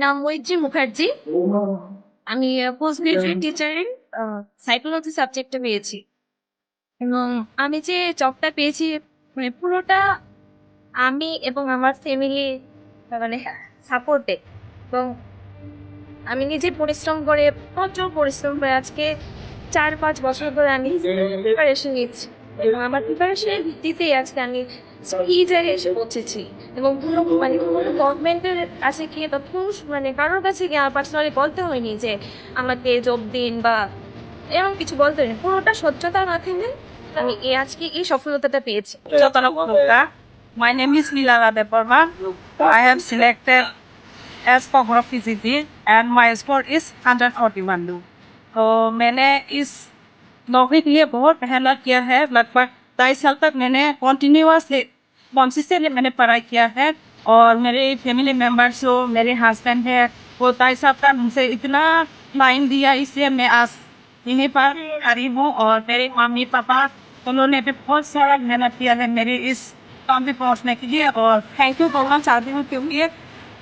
নাম মৈত্রী মুখার্জি। আমি পোস্ট গ্রাজুয়েট টিচারিং সাইকোলজি সাবজেক্টে পেয়েছি এবং আমি যে জবটা পেয়েছি মানে পুরোটা আমি এবং আমার ফ্যামিলি মানে সাপোর্টে এবং আমি নিজে পরিশ্রম করে প্রচুর পরিশ্রম করে আজকে ৪-৫ বছর ধরে আমি প্রিপারেশন নিচ্ছি এবং আমার প্রিপারেশনের ভিত্তিতেই আজকে আমি এই জায়গায় এসে পৌঁছেছি এবং কোনো মানে কোনো গভর্নমেন্টের কাছে গিয়ে বা পুরুষ মানে কারোর কাছে গিয়ে আমার পার্সোনালি বলতে হয়নি যে আমাকে জব দিন বা এরকম কিছু বলতে হয়নি। পুরোটা স্বচ্ছতার মাধ্যমে আমি আজকে এই সফলতাটা পেয়েছি। My name is Milana Deparma. I have selected as photography CG and my score is 141. तो मैंने इस नौकरी के लिए बहुत मेहनत किया है। लगभग 2.5 साल तक मैंने कंटिन्यूअसली कंसिस्टेंटली मैंने पढ़ाई किया है और मेरे फैमिली मेम्बर्स जो मेरे हस्बैंड है वो 2.5 साल तक मुझसे इतना टाइम दिया, इसलिए मैं आज यहीं पर खड़ी हूँ। और मेरे मम्मी पापा उन्होंने भी बहुत सारा मेहनत किया है मेरी इस काम पे पहुँचने के लिए और थैंक यू बोलना चाहती हूँ क्योंकि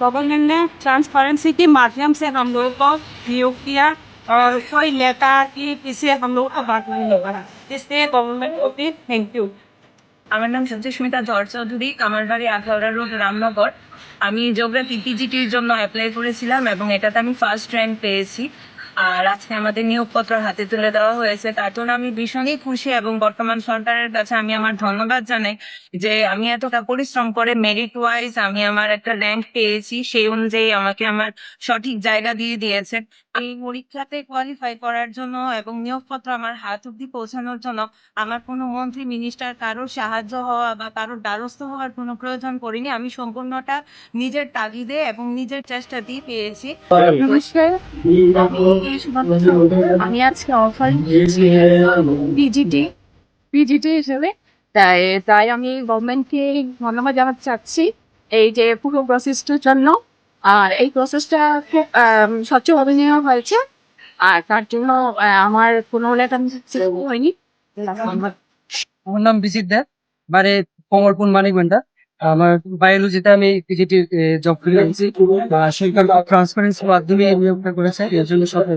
गवर्नमेंट ने ट्रांसपेरेंसी के माध्यम से हम लोगों को नियोग किया और कोई नेता की किसी हम लोगों को बात नहीं होगा, इसलिए गवर्नमेंट को भी थैंक यू। আমার নাম সঞ্চিস্মিতা ধর চৌধুরী। আমার বাড়ি আখাউড়া রোড, রামনগর। আমি জিওগ্রাফি পিজিটির জন্য অ্যাপ্লাই করেছিলাম এবং এটাতে আমি ফার্স্ট র্যাঙ্ক পেয়েছি। আর আজকে আমাদের নিয়োগপত্র হাতে তুলে দেওয়া হয়েছে, তার জন্য আমি ভীষণই খুশি এবং বর্তমান সরকারের কাছে আমি আমার ধন্যবাদ জানাই যে আমি এতটা পরিশ্রম করে মেরিট ওয়াইজ আমি আমার একটা র্যাঙ্ক পেয়েছি, সেই অনুযায়ী আমাকে আমার সঠিক জায়গা দিয়ে দিয়েছে। এই পরীক্ষাতে কোয়ালিফাই করার জন্য এবং নিয়োগপত্র আমার হাত অব্দি পৌঁছানোর জন্য আমার কোনো মন্ত্রী মিনিস্টার কারোর সাহায্য হওয়া বা কারোর দ্বারস্থ হওয়ার কোনো প্রয়োজন পড়েনি। আমি সম্পূর্ণটা নিজের তাগিদে এবং নিজের চেষ্টা দিয়ে পেয়েছি। নমস্কার, আমি আজকে অফার পিজিটি পিজিটি হিসেবে। তাই তাই আমি গভর্নমেন্টকে ধন্যবাদ জানাতে চাচ্ছি এই যে পুরো প্রসেসটার জন্য। আর এই প্রসেসটা খুব স্বচ্ছভাবে নেওয়া হয়েছে আর তার জন্য আমার কোনো লেখা হয়নি। আমার নাম বিচিত দা, বাড়ি কমলপুর মানিকগঞ্জা। আমার বায়োলজিতে আমি পিজিটি জব করে আছি। সরকার ট্রান্সপারেন্সির মাধ্যমে নিয়োগটা করেছে, এর জন্য সরকার